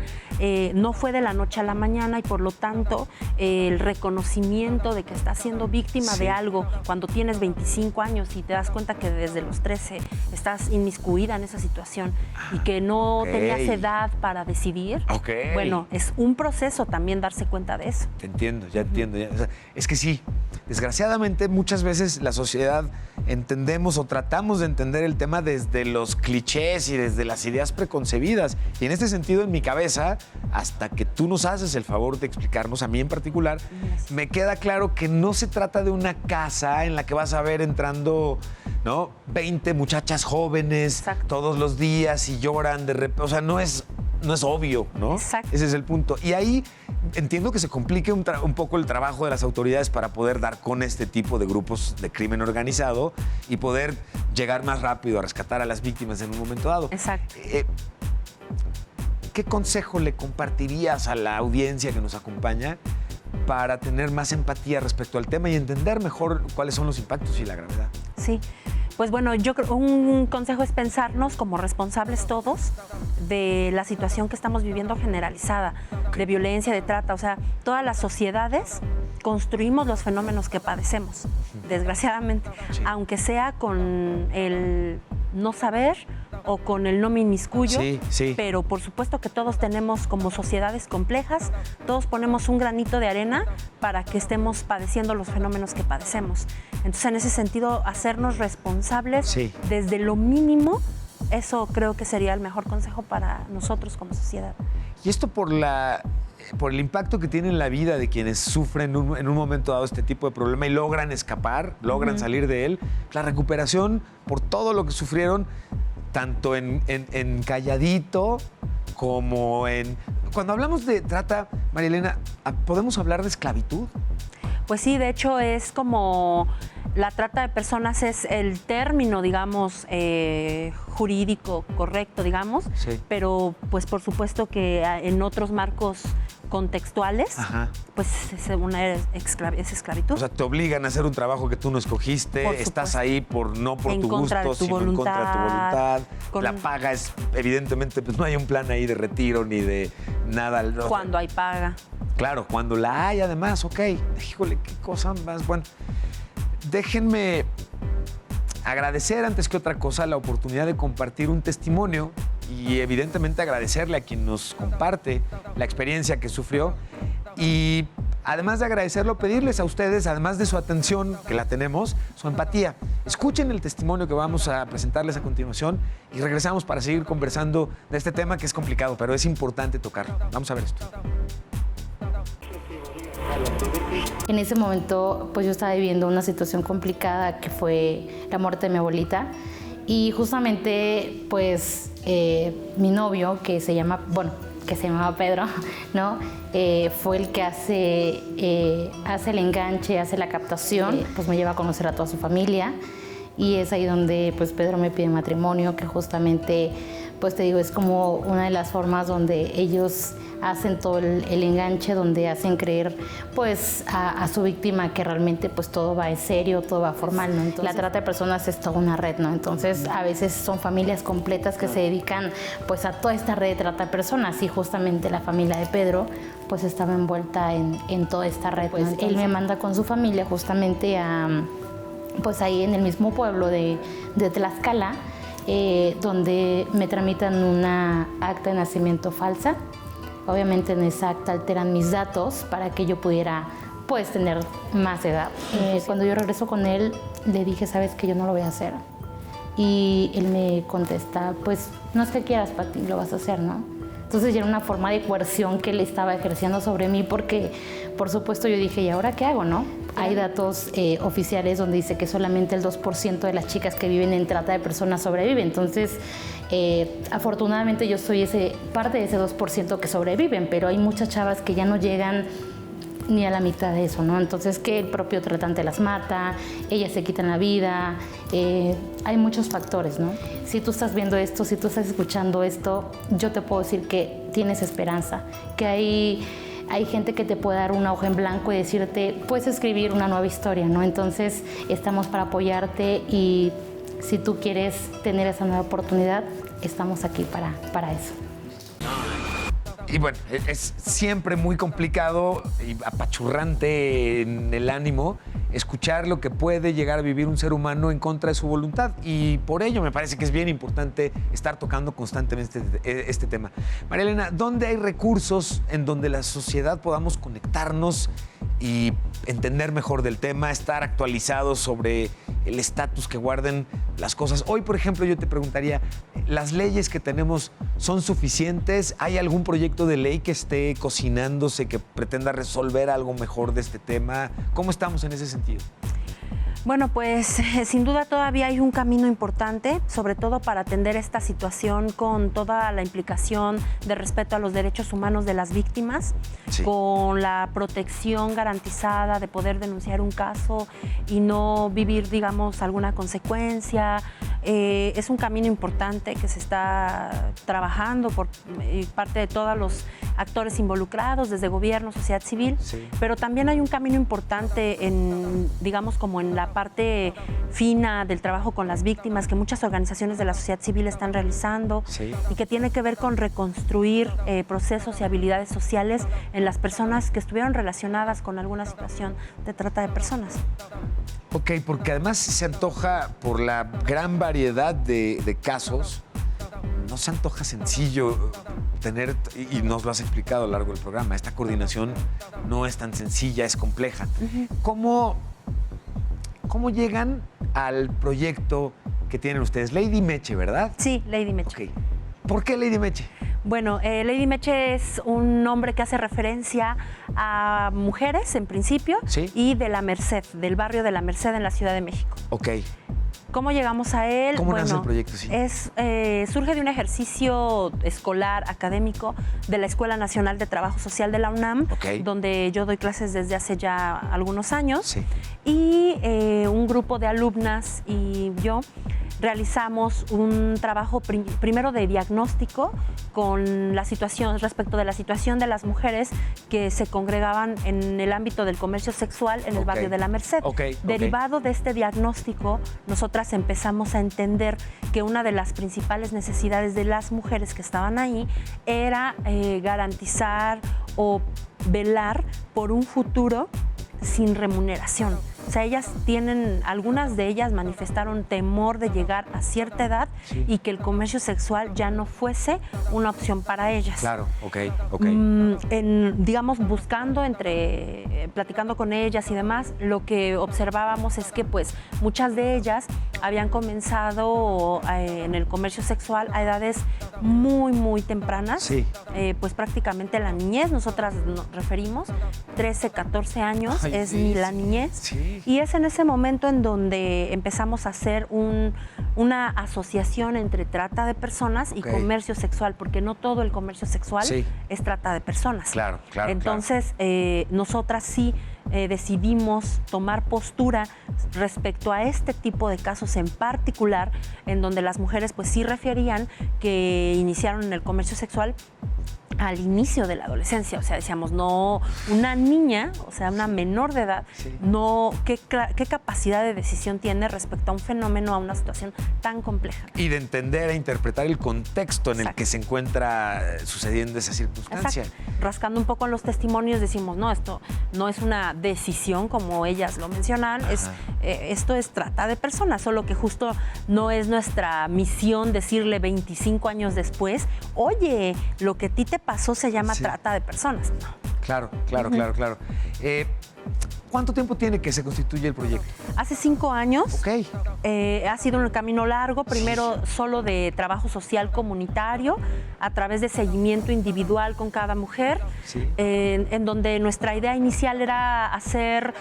no fue de la noche a la mañana y por lo tanto el reconocimiento de que estás siendo víctima Sí. de algo cuando tienes 25 años y te das cuenta que desde los 13 estás inmiscuida en esa situación y que no ok. tenías edad para decidir. Ok. Bueno, es un proceso también darse cuenta de eso. Te entiendo, ya entiendo. O sea, es que sí, desgraciadamente muchas veces la sociedad entendemos o tratamos de entender el tema desde los clichés y desde las ideas preconcebidas. Y en este sentido, en mi cabeza, hasta que tú nos haces el favor de explicarnos, a mí en particular, Gracias. me queda claro que no se trata de una casa en la que vas a ver entrando, ¿no? 20 muchachas jóvenes Exacto. todos los días y lloran de repente. O sea, no es obvio, ¿no? Exacto. Ese es el punto. Y ahí entiendo que se complique un poco el trabajo de las autoridades para poder dar con este tipo de grupos de crimen organizado y poder llegar más rápido a rescatar a las víctimas en un momento dado. Exacto. ¿Qué consejo le compartirías a la audiencia que nos acompaña para tener más empatía respecto al tema y entender mejor cuáles son los impactos y la gravedad? Sí, pues bueno, yo creo un consejo es pensarnos como responsables todos de la situación que estamos viviendo generalizada, de violencia, de trata. O sea, todas las sociedades construimos los fenómenos que padecemos, desgraciadamente, Sí. aunque sea con el no saber o con el no me inmiscuyo, Sí, sí. pero por supuesto que todos tenemos como sociedades complejas, todos ponemos un granito de arena para que estemos padeciendo los fenómenos que padecemos. Entonces, en ese sentido, hacernos responsables Sí. desde lo mínimo, eso creo que sería el mejor consejo para nosotros como sociedad. Y esto por el impacto que tiene en la vida de quienes sufren en un momento dado este tipo de problema y logran escapar, logran salir de él, la recuperación por todo lo que sufrieron, tanto en calladito como en... Cuando hablamos de trata, María Elena, ¿podemos hablar de esclavitud? Pues sí, de hecho es como la trata de personas es el término, digamos, jurídico correcto, digamos, Sí. pero pues por supuesto que en otros marcos contextuales, Ajá. pues es esclavitud. O sea, te obligan a hacer un trabajo que tú no escogiste, Por estás supuesto. ahí no por En tu contra de gusto, tu sino en contra de tu voluntad. con- La paga es, evidentemente, pues no hay un plan ahí de retiro ni de nada. ¿no? Cuando hay paga. Claro, cuando la hay además, ok. Híjole, qué cosa más. Bueno, déjenme agradecer antes que otra cosa la oportunidad de compartir un testimonio y evidentemente agradecerle a quien nos comparte la experiencia que sufrió y además de agradecerlo, pedirles a ustedes, además de su atención, que la tenemos, su empatía. Escuchen el testimonio que vamos a presentarles a continuación y regresamos para seguir conversando de este tema que es complicado, pero es importante tocarlo. Vamos a ver esto. En ese momento, pues yo estaba viviendo una situación complicada que fue la muerte de mi abuelita. Y justamente, pues, mi novio, que se llamaba Pedro, ¿no? Fue el que hace el enganche, hace la captación, pues me lleva a conocer a toda su familia. Y es ahí donde, pues, Pedro me pide matrimonio, que justamente, pues te digo, es como una de las formas donde ellos hacen todo el enganche, donde hacen creer, pues, a su víctima que realmente, pues, todo va en serio, todo va formal, ¿no? Entonces, la trata de personas es toda una red, ¿no? Entonces, a veces son familias completas que se dedican, pues, a toda esta red de trata de personas, y justamente la familia de Pedro, pues, estaba envuelta en toda esta red. Pues, él me manda con su familia justamente pues, ahí en el mismo pueblo de Tlaxcala, donde me tramitan una acta de nacimiento falsa. Obviamente en esa acta alteran mis datos para que yo pudiera, pues, tener más edad. Cuando yo regreso con él, le dije, ¿sabes qué? Yo no lo voy a hacer. Y él me contesta, pues, no es que quieras, Pati, lo vas a hacer, ¿no? Entonces ya era una forma de coerción que él estaba ejerciendo sobre mí porque, por supuesto, yo dije, ¿y ahora qué hago, no? Hay datos oficiales donde dice que solamente el 2% de las chicas que viven en trata de personas sobreviven. Entonces, afortunadamente yo soy parte de ese 2% que sobreviven, pero hay muchas chavas que ya no llegan ni a la mitad de eso, ¿no? Entonces, que el propio tratante las mata, ellas se quitan la vida, hay muchos factores, ¿no? Si tú estás viendo esto, si tú estás escuchando esto, yo te puedo decir que tienes esperanza, que hay gente que te puede dar una hoja en blanco y decirte, puedes escribir una nueva historia, ¿no? Entonces, estamos para apoyarte y si tú quieres tener esa nueva oportunidad, estamos aquí para eso. Y bueno, es siempre muy complicado y apachurrante en el ánimo escuchar lo que puede llegar a vivir un ser humano en contra de su voluntad. Y por ello me parece que es bien importante estar tocando constantemente este tema. María Elena, ¿dónde hay recursos en donde la sociedad podamos conectarnos y entender mejor del tema, estar actualizados sobre el estatus que guarden las cosas? Hoy, por ejemplo, yo te preguntaría, ¿las leyes que tenemos son suficientes? ¿Hay algún proyecto de ley que esté cocinándose que pretenda resolver algo mejor de este tema? ¿Cómo estamos en ese sentido? Bueno, pues sin duda todavía hay un camino importante, sobre todo para atender esta situación con toda la implicación de respeto a los derechos humanos de las víctimas, sí, con la protección garantizada de poder denunciar un caso y no vivir, digamos, alguna consecuencia. Es un camino importante que se está trabajando por parte de todos los actores involucrados, desde gobierno, sociedad civil, sí, pero también hay un camino importante en, digamos, como en la parte fina del trabajo con las víctimas que muchas organizaciones de la sociedad civil están realizando, sí, y que tiene que ver con reconstruir procesos y habilidades sociales en las personas que estuvieron relacionadas con alguna situación de trata de personas. Ok, porque además se antoja, por la gran variedad de casos, no se antoja sencillo tener, y nos lo has explicado a lo largo del programa, esta coordinación no es tan sencilla, es compleja. Uh-huh. ¿Cómo llegan al proyecto que tienen ustedes? Lady Meche, ¿verdad? Sí, Lady Meche. Okay. ¿Por qué Lady Meche? Bueno, Lady Meche es un nombre que hace referencia a mujeres, en principio, ¿sí?, y de La Merced, del barrio de La Merced en la Ciudad de México. Ok. ¿Cómo llegamos a él? ¿Cómo nace el proyecto? Sí. Surge de un ejercicio escolar, académico, de la Escuela Nacional de Trabajo Social de la UNAM, okay, donde yo doy clases desde hace ya algunos años. Sí. Y un grupo de alumnas y yo realizamos un trabajo primero de diagnóstico con la situación, respecto de la situación de las mujeres que se congregaban en el ámbito del comercio sexual en el barrio de La Merced. Derivado de este diagnóstico, nosotras empezamos a entender que una de las principales necesidades de las mujeres que estaban ahí era garantizar o velar por un futuro sin remuneración. O sea, algunas de ellas manifestaron temor de llegar a cierta edad y que el comercio sexual ya no fuese una opción para ellas. Claro, ok. Digamos, platicando con ellas y demás, lo que observábamos es que pues muchas de ellas habían comenzado en el comercio sexual a edades muy, muy tempranas, pues prácticamente la niñez, nosotras nos referimos, 13, 14 años es la niñez, y es en ese momento en donde empezamos a hacer una asociación entre trata de personas y comercio sexual, porque no todo el comercio sexual es trata de personas. Claro. Entonces, nosotras sí decidimos tomar postura respecto a este tipo de casos en particular, en donde las mujeres pues sí referían que iniciaron en el comercio sexual al inicio de la adolescencia. O sea, decíamos, no, una niña, o sea, una menor de edad, no, ¿qué capacidad de decisión tiene respecto a un fenómeno, a una situación tan compleja? Y de entender e interpretar el contexto en el que se encuentra sucediendo esa circunstancia. Exacto. Rascando un poco en los testimonios decimos, no, esto no es una decisión como ellas lo mencionan, esto es trata de personas, solo que justo no es nuestra misión decirle 25 años después, oye, lo que a ti te pasó se llama trata de personas. No. Claro. ¿Cuánto tiempo tiene que se constituye el proyecto? Hace 5 años. Ok. Ha sido un camino largo, primero solo de trabajo social comunitario, a través de seguimiento individual con cada mujer, en donde nuestra idea inicial era hacer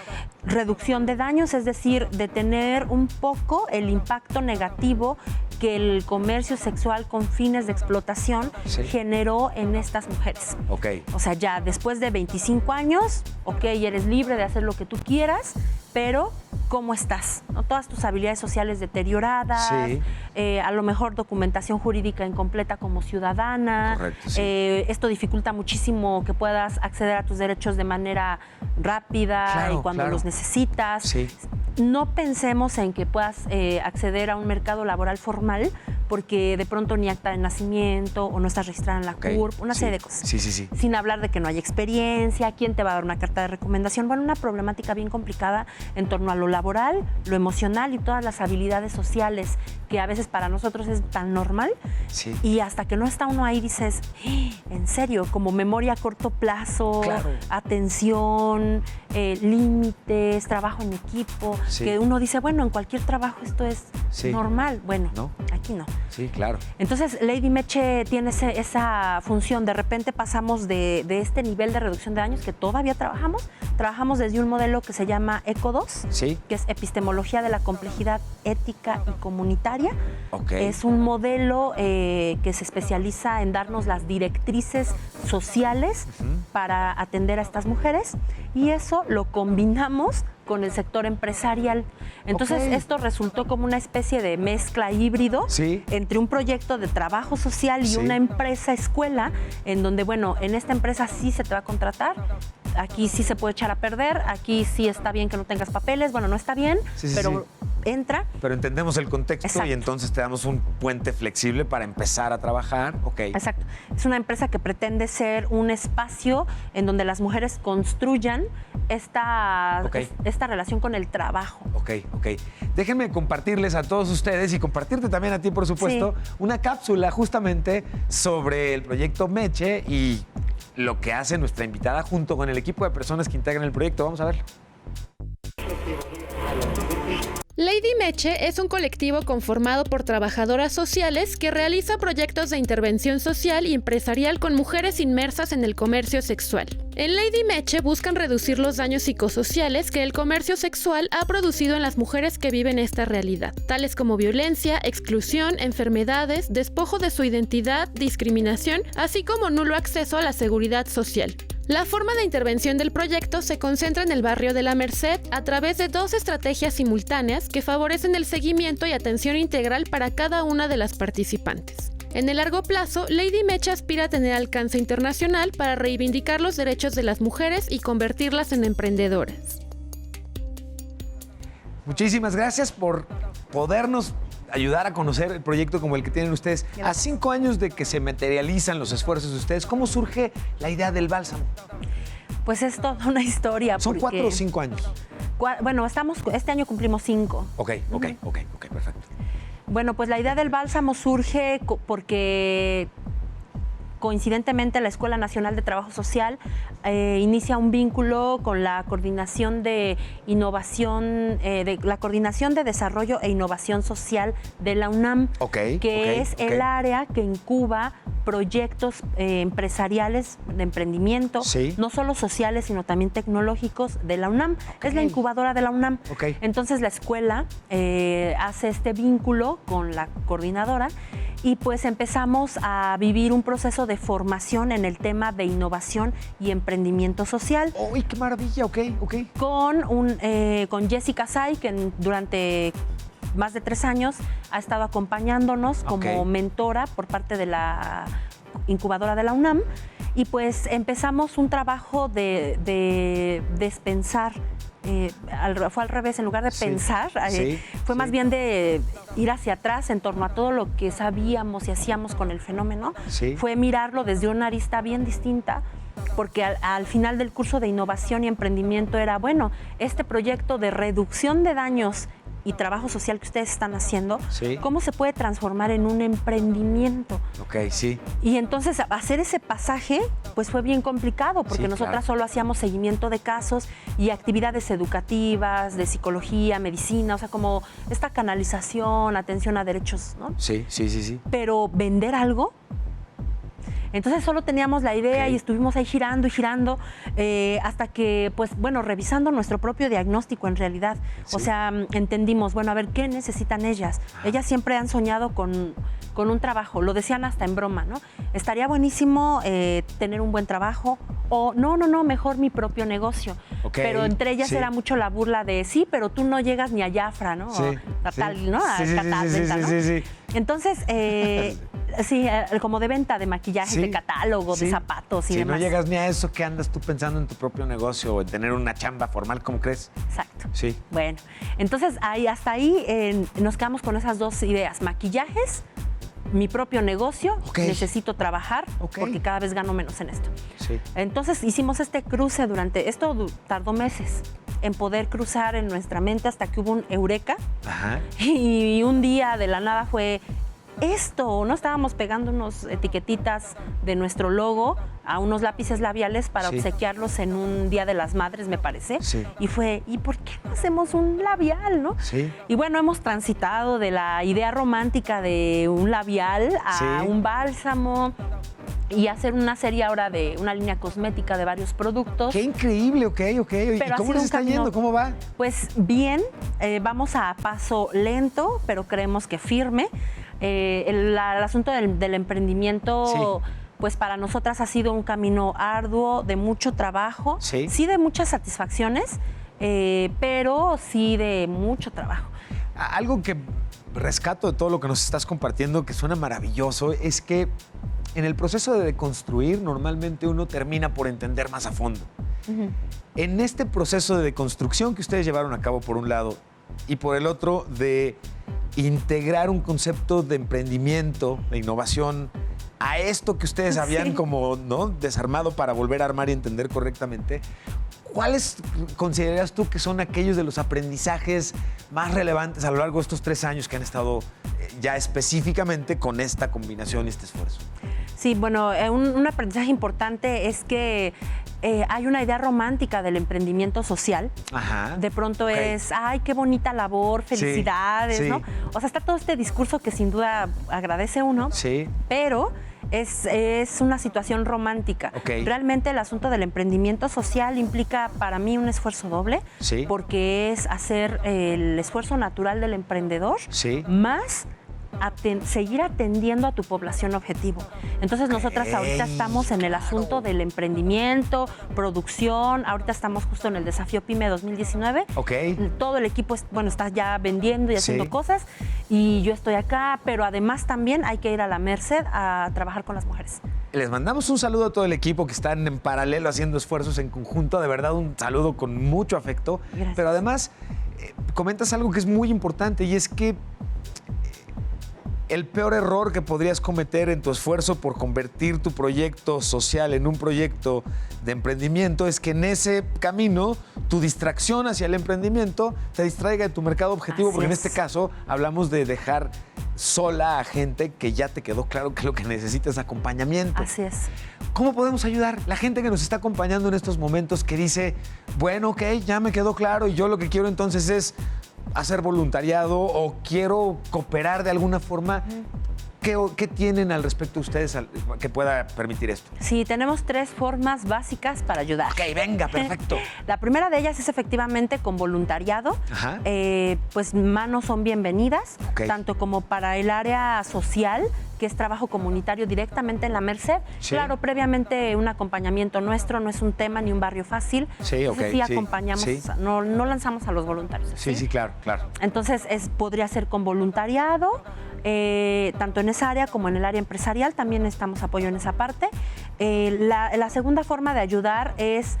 reducción de daños, es decir, detener un poco el impacto negativo que el comercio sexual con fines de explotación generó en estas mujeres. Ok. O sea, ya después de 25 años, eres libre de hacer lo que tú quieras, pero ¿cómo estás? ¿No? Todas tus habilidades sociales deterioradas, a lo mejor documentación jurídica incompleta como ciudadana. Correcto, esto dificulta muchísimo que puedas acceder a tus derechos de manera rápida y cuando los necesitas. No pensemos en que puedas acceder a un mercado laboral formal porque de pronto ni acta de nacimiento o no estás registrada en la CURP, una serie de cosas. Sin hablar de que no hay experiencia, quién te va a dar una carta de recomendación. Bueno, una problemática bien complicada en torno a lo laboral, lo emocional y todas las habilidades sociales que a veces para nosotros es tan normal. Y hasta que no está uno ahí dices, en serio, como memoria a corto plazo, atención, límites, trabajo en equipo, que uno dice, bueno, en cualquier trabajo esto es normal. Bueno, aquí no. Sí, claro. Entonces, Lady Meche tiene esa función. De repente pasamos de este nivel de reducción de daños que todavía trabajamos desde un modelo que se llama ECO2, que es Epistemología de la Complejidad Ética y Comunitaria. Es un modelo que se especializa en darnos las directrices sociales para atender a estas mujeres, y eso lo combinamos con el sector empresarial. Entonces, esto resultó como una especie de mezcla híbrido entre un proyecto de trabajo social y una empresa escuela, en donde, bueno, en esta empresa sí se te va a contratar, aquí sí se puede echar a perder, aquí sí está bien que no tengas papeles, bueno, no está bien, pero entra. Pero entendemos el contexto y entonces te damos un puente flexible para empezar a trabajar. Exacto. Es una empresa que pretende ser un espacio en donde las mujeres construyan esta relación con el trabajo. Déjenme compartirles a todos ustedes y compartirte también a ti, por supuesto, una cápsula justamente sobre el proyecto Meche y lo que hace nuestra invitada junto con el equipo de personas que integran el proyecto. Vamos a verlo. Lady Meche es un colectivo conformado por trabajadoras sociales que realiza proyectos de intervención social y empresarial con mujeres inmersas en el comercio sexual. En Lady Meche buscan reducir los daños psicosociales que el comercio sexual ha producido en las mujeres que viven esta realidad, tales como violencia, exclusión, enfermedades, despojo de su identidad, discriminación, así como nulo acceso a la seguridad social. La forma de intervención del proyecto se concentra en el barrio de La Merced a través de 2 estrategias simultáneas que favorecen el seguimiento y atención integral para cada una de las participantes. En el largo plazo, Lady Meche aspira a tener alcance internacional para reivindicar los derechos de las mujeres y convertirlas en emprendedoras. Muchísimas gracias por podernos ayudar a conocer el proyecto como el que tienen ustedes. A 5 años de que se materializan los esfuerzos de ustedes, ¿cómo surge la idea del bálsamo? Pues es toda una historia. ¿Son 4 o 5 años? Bueno, este año cumplimos 5. Ok, perfecto. Bueno, pues la idea del bálsamo surge porque coincidentemente la Escuela Nacional de Trabajo Social inicia un vínculo con la Coordinación de Innovación, la Coordinación de Desarrollo e Innovación Social de la UNAM, que es el área que incuba proyectos empresariales de emprendimiento, no solo sociales, sino también tecnológicos de la UNAM. Es la incubadora de la UNAM. Entonces la escuela hace este vínculo con la coordinadora y pues empezamos a vivir un proceso de formación en el tema de innovación y emprendimiento social. ¡Uy, qué maravilla! Con Jessica Say, que durante más de 3 años ha estado acompañándonos como mentora por parte de la incubadora de la UNAM. Y pues empezamos un trabajo de despensar. Fue al revés, en lugar de pensar, fue más bien de ir hacia atrás en torno a todo lo que sabíamos y hacíamos con el fenómeno. Fue mirarlo desde una arista bien distinta, porque al final del curso de innovación y emprendimiento era, bueno, este proyecto de reducción de daños y trabajo social que ustedes están haciendo, ¿cómo se puede transformar en un emprendimiento? Y entonces hacer ese pasaje pues fue bien complicado, porque nosotras solo hacíamos seguimiento de casos y actividades educativas, de psicología, medicina, o sea, como esta canalización, atención a derechos, ¿no? Sí. Pero vender algo. Entonces solo teníamos la idea y estuvimos ahí girando y girando hasta que, pues bueno, revisando nuestro propio diagnóstico en realidad. O sea, entendimos, bueno, a ver, ¿qué necesitan ellas? Ellas siempre han soñado con un trabajo, lo decían hasta en broma, ¿no? Estaría buenísimo tener un buen trabajo o no, mejor mi propio negocio. Pero entre ellas era mucho la burla de, pero tú no llegas ni a Jafra, ¿no? ¿no? Entonces, como de venta de maquillaje, de catálogo, de zapatos y demás. Si no llegas ni a eso, ¿qué andas tú pensando en tu propio negocio o en tener una chamba formal? ¿Cómo crees? Exacto. Sí. Bueno, entonces hasta ahí nos quedamos con esas 2 ideas. Maquillajes, mi propio negocio, necesito trabajar porque cada vez gano menos en esto. Entonces hicimos este cruce esto tardó meses en poder cruzar en nuestra mente hasta que hubo un eureka. Y un día de la nada fue esto, ¿no? Estábamos pegando unas etiquetitas de nuestro logo a unos lápices labiales para obsequiarlos en un Día de las Madres, me parece. Y fue, ¿y por qué no hacemos un labial, no? Y bueno, hemos transitado de la idea romántica de un labial a un bálsamo y hacer una serie ahora de una línea cosmética de varios productos. ¡Qué increíble! ¿Y cómo les está yendo? ¿Cómo va? Pues bien, vamos a paso lento, pero creemos que firme. El asunto del emprendimiento, pues para nosotras ha sido un camino arduo, de mucho trabajo, sí de muchas satisfacciones, pero sí de mucho trabajo. Algo que rescato de todo lo que nos estás compartiendo, que suena maravilloso, es que en el proceso de deconstruir normalmente uno termina por entender más a fondo. En este proceso de deconstrucción que ustedes llevaron a cabo por un lado y por el otro de integrar un concepto de emprendimiento, de innovación, a esto que ustedes habían como desarmado para volver a armar y entender correctamente, ¿cuáles consideras tú que son aquellos de los aprendizajes más relevantes a lo largo de estos 3 años que han estado ya específicamente con esta combinación y este esfuerzo? Sí, bueno, un aprendizaje importante es que hay una idea romántica del emprendimiento social. De pronto es, ¡ay, qué bonita labor! Felicidades, ¿no? O sea, está todo este discurso que sin duda agradece uno, pero es una situación romántica. Realmente el asunto del emprendimiento social implica para mí un esfuerzo doble, porque es hacer el esfuerzo natural del emprendedor, más seguir atendiendo a tu población objetivo. Entonces nosotras ahorita estamos en el asunto del emprendimiento, producción, ahorita estamos justo en el desafío PYME 2019. Todo el equipo está ya vendiendo y haciendo cosas y yo estoy acá, pero además también hay que ir a la Merced a trabajar con las mujeres. Les mandamos un saludo a todo el equipo que están en paralelo haciendo esfuerzos en conjunto, de verdad un saludo con mucho afecto. Gracias. Pero además comentas algo que es muy importante y es que el peor error que podrías cometer en tu esfuerzo por convertir tu proyecto social en un proyecto de emprendimiento es que en ese camino tu distracción hacia el emprendimiento te distraiga de tu mercado objetivo, Así porque en es. este caso hablamos de dejar sola a gente que ya te quedó claro que lo que necesita es acompañamiento. Así es. ¿Cómo podemos ayudar? La gente que nos está acompañando en estos momentos que dice, bueno, ok, ya me quedó claro y yo lo que quiero entonces es hacer voluntariado o quiero cooperar de alguna forma. ¿Qué tienen al respecto ustedes que pueda permitir esto? Sí, tenemos 3 formas básicas para ayudar. Ok, venga, perfecto. La primera de ellas es efectivamente con voluntariado. Ajá. Pues manos son bienvenidas, Ok. tanto como para el área social, que es trabajo comunitario directamente en la Merced. Sí. Claro, previamente un acompañamiento nuestro, no es un tema ni un barrio fácil. Sí, ok, Entonces, sí sí, acompañamos, sí. no lanzamos a los voluntarios. Sí, claro, claro. Entonces, podría ser con voluntariado, tanto en esa área como en el área empresarial, también necesitamos apoyo en esa parte. La segunda forma de ayudar es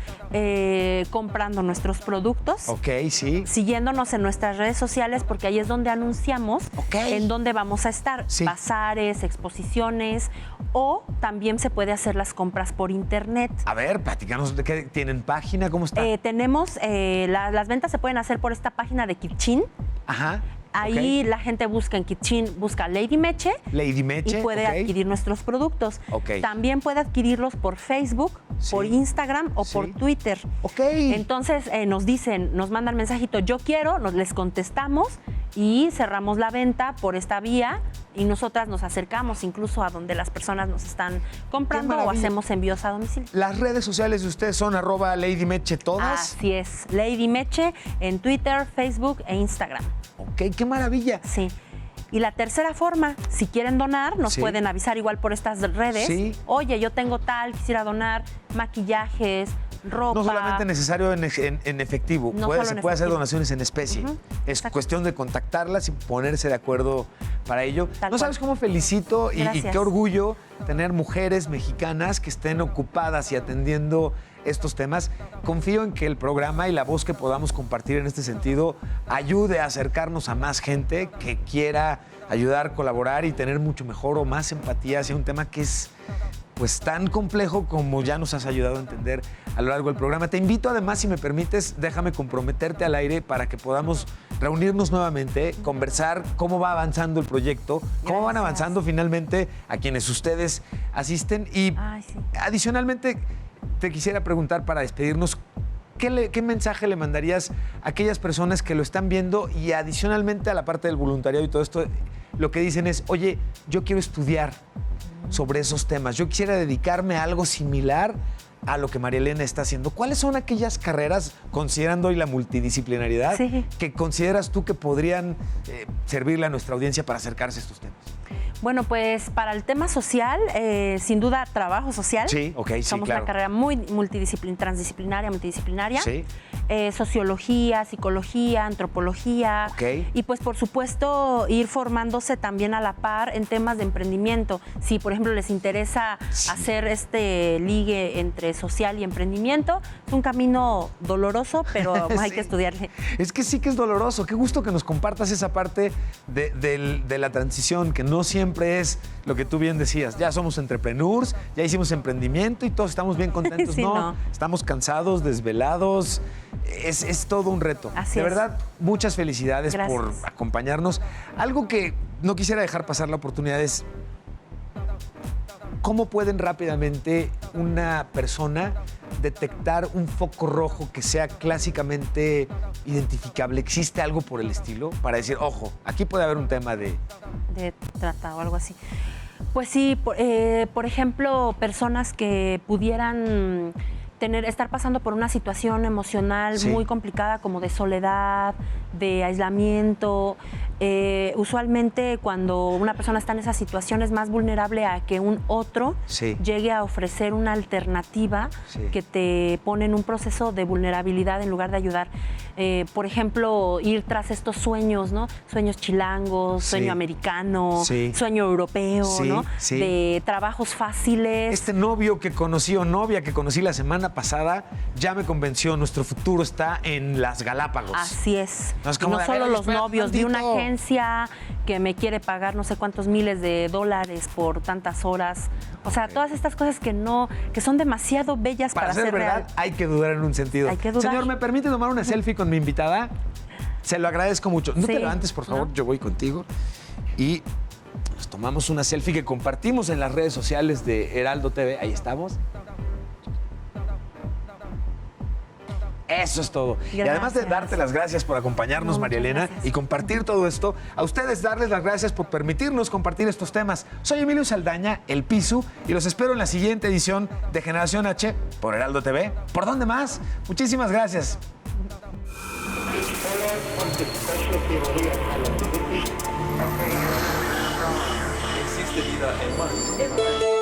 comprando nuestros productos, Ok, sí. siguiéndonos en nuestras redes sociales, porque ahí es donde anunciamos Ok. en dónde vamos a estar, Sí. bazares, exposiciones, o también se puede hacer las compras por internet. A ver, platícanos, ¿de qué tienen página? ¿Cómo está? Tenemos, las ventas se pueden hacer por esta página de Kitchen. Ajá. Ahí la gente busca en Kitchen, busca Lady Meche. Lady Meche, Y puede ok. adquirir nuestros productos. Ok. También puede adquirirlos por Facebook, Sí. por Instagram o Sí. por Twitter. Ok. Entonces nos mandan mensajito, yo quiero, les contestamos y cerramos la venta por esta vía y nosotras nos acercamos incluso a donde las personas nos están comprando o maravilla. hacemos envíos a domicilio. Las redes sociales de ustedes son @Lady Meche todas. Así es, Lady Meche en Twitter, Facebook e Instagram. Ok, qué maravilla. Sí. Y la tercera forma, si quieren donar, nos Sí. pueden avisar igual por estas redes. Sí. Oye, yo tengo tal, quisiera donar maquillajes, ropa. No solamente necesario en efectivo, No solo se en puede hacer efectivo. donaciones en especie. Ujú, Es exacto. cuestión de contactarlas y ponerse de acuerdo para ello. Tal No cual. sabes cómo felicito y Gracias. qué orgullo tener mujeres mexicanas que estén ocupadas y atendiendo estos temas. Confío en que el programa y la voz que podamos compartir en este sentido ayude a acercarnos a más gente que quiera ayudar, colaborar y tener mucho mejor o más empatía hacia un tema que es pues tan complejo como ya nos has ayudado a entender a lo largo del programa. Te invito además, si me permites, déjame comprometerte al aire para que podamos reunirnos nuevamente, conversar cómo va avanzando el proyecto, cómo van Gracias. avanzando finalmente a quienes ustedes asisten. Y Ay, sí. adicionalmente, te quisiera preguntar para despedirnos, ¿qué mensaje le mandarías a aquellas personas que lo están viendo y adicionalmente a la parte del voluntariado y todo esto, lo que dicen es, oye, yo quiero estudiar sobre esos temas, yo quisiera dedicarme a algo similar a lo que María Elena está haciendo? ¿Cuáles son aquellas carreras, considerando hoy la multidisciplinariedad, Sí. que consideras tú que podrían servirle a nuestra audiencia para acercarse a estos temas? Bueno, pues para el tema social, sin duda trabajo social. Sí, ok, sí, Somos claro. una carrera muy transdisciplinaria, multidisciplinaria. Sí. Sociología, psicología, antropología. Ok. Y pues por supuesto ir formándose también a la par en temas de emprendimiento. Si por ejemplo les interesa Sí. hacer este ligue entre social y emprendimiento, es un camino doloroso, pero hay Sí. que estudiar. Es que sí que es doloroso. Qué gusto que nos compartas esa parte de la transición, que no siempre es lo que tú bien decías. Ya somos entrepreneurs, ya hicimos emprendimiento y todos estamos bien contentos. Sí, no, no. estamos cansados, desvelados. Es todo un reto. Así de es. verdad, muchas felicidades Gracias. por acompañarnos. Algo que no quisiera dejar pasar la oportunidad es, ¿cómo pueden rápidamente una persona detectar un foco rojo que sea clásicamente identificable? ¿Existe algo por el estilo para decir, ojo, aquí puede haber un tema de... De trata o algo así. Pues sí, por ejemplo, personas que pudieran estar pasando por una situación emocional Sí. muy complicada, como de soledad, de aislamiento. Usualmente cuando una persona está en esa situación es más vulnerable a que un otro Sí. llegue a ofrecer una alternativa Sí. que te pone en un proceso de vulnerabilidad en lugar de ayudar. Por ejemplo, ir tras estos sueños, ¿no? Sueños chilangos, Sí. sueño americano, Sí. sueño europeo, Sí, ¿no? sí. De trabajos fáciles. Este novio que conocí o novia que conocí la semana semana pasada ya me convenció, nuestro futuro está en las Galápagos. Así es. No, es Y como no de, a solo ver, los espera novios, vi una tantito. agencia que me quiere pagar no sé cuántos miles de dólares por tantas horas. O sea, todas estas cosas que son demasiado bellas Para ser verdad, real. hay que dudar en un sentido. Hay que dudar. Señor, ¿me permite tomar una selfie con mi invitada? Se lo agradezco mucho. No te Sí. levantes, por favor, No. yo voy contigo. Y nos tomamos una selfie que compartimos en las redes sociales de Heraldo TV. Ahí estamos. Eso es todo. Y además de Gracias. darte las gracias por acompañarnos, No, María muchas Elena, gracias. y compartir todo esto, a ustedes darles las gracias por permitirnos compartir estos temas. Soy Emilio Saldaña, El Pisu, y los espero en la siguiente edición de Generación H por Heraldo TV. ¿Por dónde más? Muchísimas gracias. Existe vida en Marte.